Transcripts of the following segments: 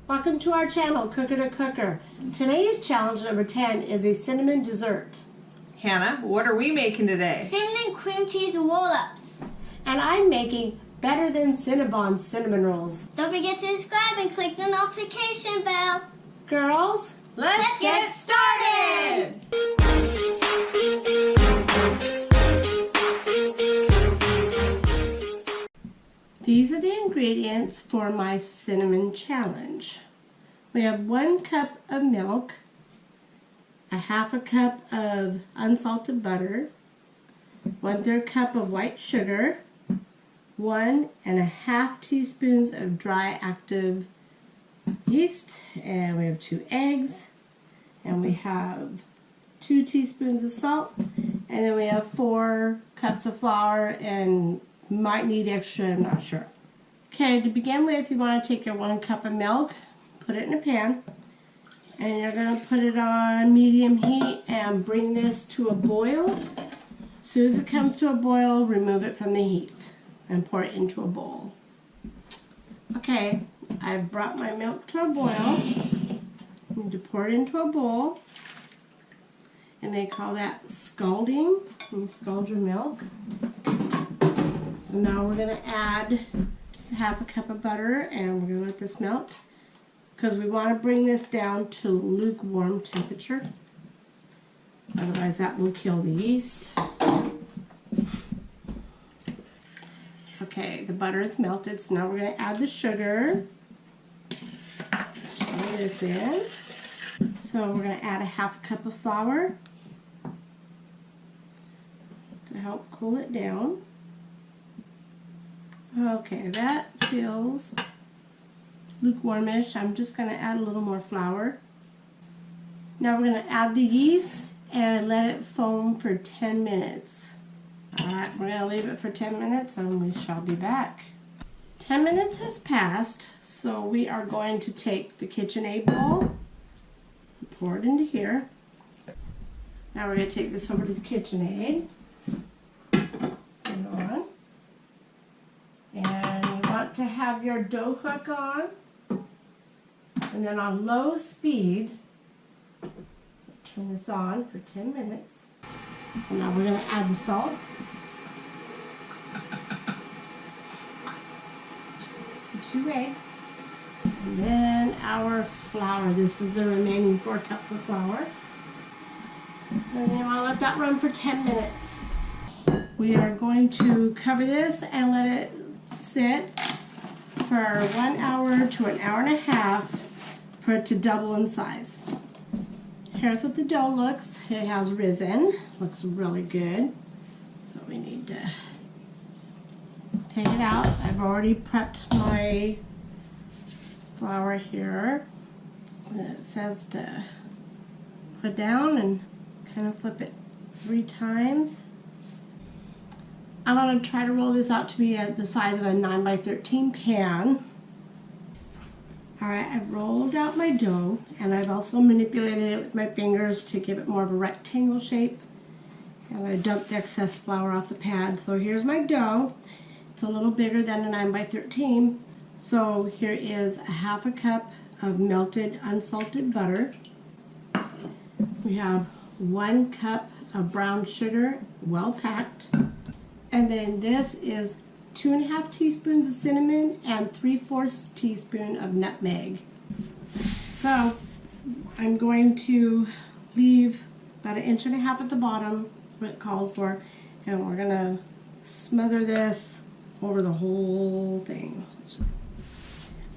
Welcome to our channel, Cooker to Cooker. Today's challenge number 10 is a cinnamon dessert. Hannah, what are we making today? Cinnamon cream cheese roll-ups. And I'm making better than Cinibon cinnamon rolls. Don't forget to subscribe and click the notification bell. Girls, Let's get started! These are the ingredients for my cinnamon challenge. We have 1 cup of milk, a 1/2 cup of unsalted butter, 1/3 cup of white sugar, 1 1/2 teaspoons of dry active yeast, and we have 2 eggs, and we have 2 teaspoons of salt, and then we have 4 cups of flour, and might need extra, I'm not sure. Okay, to begin with, you want to take your 1 cup of milk, put it in a pan, and you're going to put it on medium heat and bring this to a boil. As soon as it comes to a boil, remove it from the heat and pour it into a bowl. Okay, I've brought my milk to a boil. I need to pour it into a bowl, and they call that scalding. You scald your milk. So now we're going to add 1/2 cup of butter, and we're going to let this melt because we want to bring this down to lukewarm temperature. Otherwise that will kill the yeast. Okay, the butter is melted, so now we're going to add the sugar. Stir this in. So we're going to add 1/2 cup of flour to help cool it down. Okay, that feels lukewarmish. I'm just going to add a little more flour. Now we're going to add the yeast and let it foam for 10 minutes. Alright, we're going to leave it for 10 minutes and we shall be back. 10 minutes has passed, so we are going to take the KitchenAid bowl and pour it into here. Now we're going to take this over to the KitchenAid. And you want to have your dough hook on, and then on low speed, turn this on for 10 minutes. So now we're going to add the salt, the 2 eggs, and then our flour. This is the remaining 4 cups of flour. And then you want to let that run for 10 minutes. We are going to cover this and let it sit for 1 hour to 1.5 hours for it to double in size. Here's what the dough looks. It has risen. Looks really good. So we need to take it out. I've already prepped my flour here. And it says to put down and kind of flip it 3 times. I'm going to try to roll this out to be at the size of a 9x13 pan. Alright, I've rolled out my dough, and I've also manipulated it with my fingers to give it more of a rectangle shape. And I dumped the excess flour off the pad. So here's my dough. It's a little bigger than a 9x13. So here is 1/2 cup of melted unsalted butter. We have 1 cup of brown sugar, well packed. And then this is 2 1/2 teaspoons of cinnamon and 3/4 teaspoon of nutmeg. So I'm going to leave about 1.5 inches at the bottom, what it calls for, and we're going to smother this over the whole thing.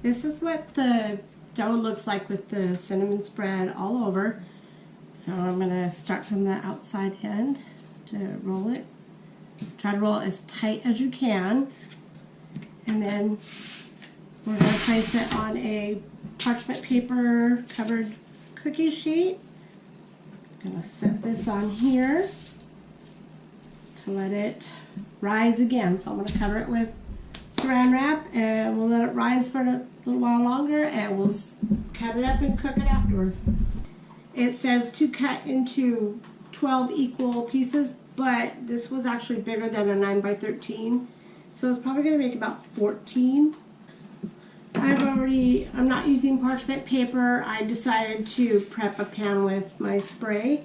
This is what the dough looks like with the cinnamon spread all over. So I'm going to start from the outside end to roll it. Try to roll it as tight as you can, and then we're going to place it on a parchment paper covered cookie sheet. I'm going to set this on here to let it rise again. So I'm going to cover it with saran wrap, and we'll let it rise for a little while longer, and we'll cut it up and cook it afterwards. It says to cut into 12 equal pieces, but this was actually bigger than a 9x13, so it's probably going to make about 14. I'm not using parchment paper. I decided to prep a pan with my spray.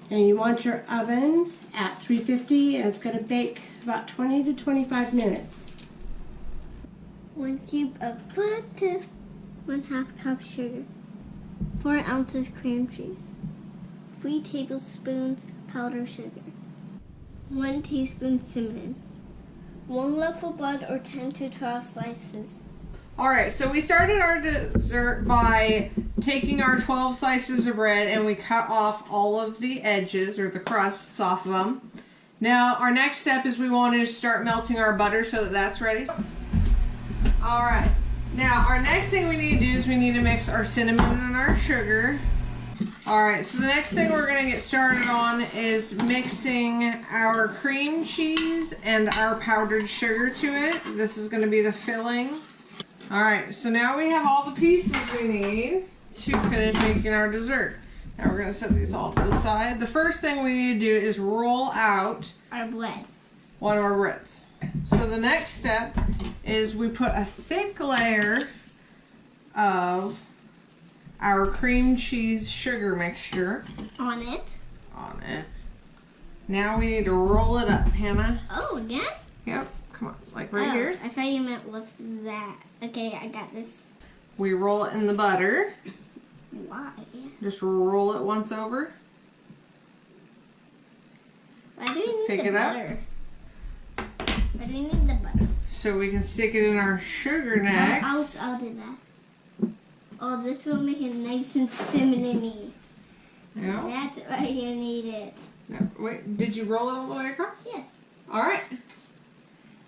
And you want your oven at 350 and it's going to bake about 20 to 25 minutes. 1 cube of butter, 1/2 cup sugar, 4 ounces cream cheese, 3 tablespoons powdered sugar, 1 teaspoon cinnamon, 1 loaf of bread or 10 to 12 slices. Alright, so we started our dessert by taking our 12 slices of bread and we cut off all of the edges or the crusts off of them. Now our next step is we want to start melting our butter so that that's ready. Alright, now our next thing we need to do is we need to mix our cinnamon and our sugar. Alright, so the next thing we're going to get started on is mixing our cream cheese and our powdered sugar to it. This is going to be the filling. Alright, so now we have all the pieces we need to finish making our dessert. Now we're going to set these all to the side. The first thing we need to do is roll out Our bread. one of our breads. So the next step is we put a thick layer of our cream cheese sugar mixture On it. on it. Now we need to roll it up, Hannah. Oh, again? Yep, come on, like right here. I thought you meant with that. Okay, I got this. We roll it in the butter. Why? Just roll it once over. Why do you need Pick the it up. butter? Why do you need the butter? So we can stick it in our sugar next. I'll do that. Oh, this will make it nice and cinnamony. Yeah. That's why you need it. No, wait, did you roll it all the way across? Yes. Alright.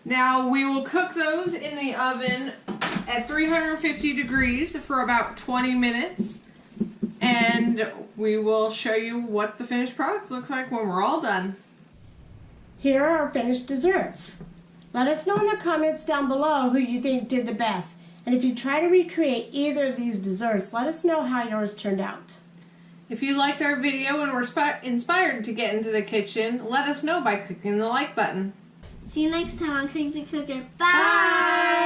Now we will cook those in the oven at 350 degrees for about 20 minutes. And we will show you what the finished product looks like when we're all done. Here are our finished desserts. Let us know in the comments down below who you think did the best. And if you try to recreate either of these desserts, let us know how yours turned out. If you liked our video and were inspired to get into the kitchen, let us know by clicking the like button. See you next time on Cook the Cooker. Bye!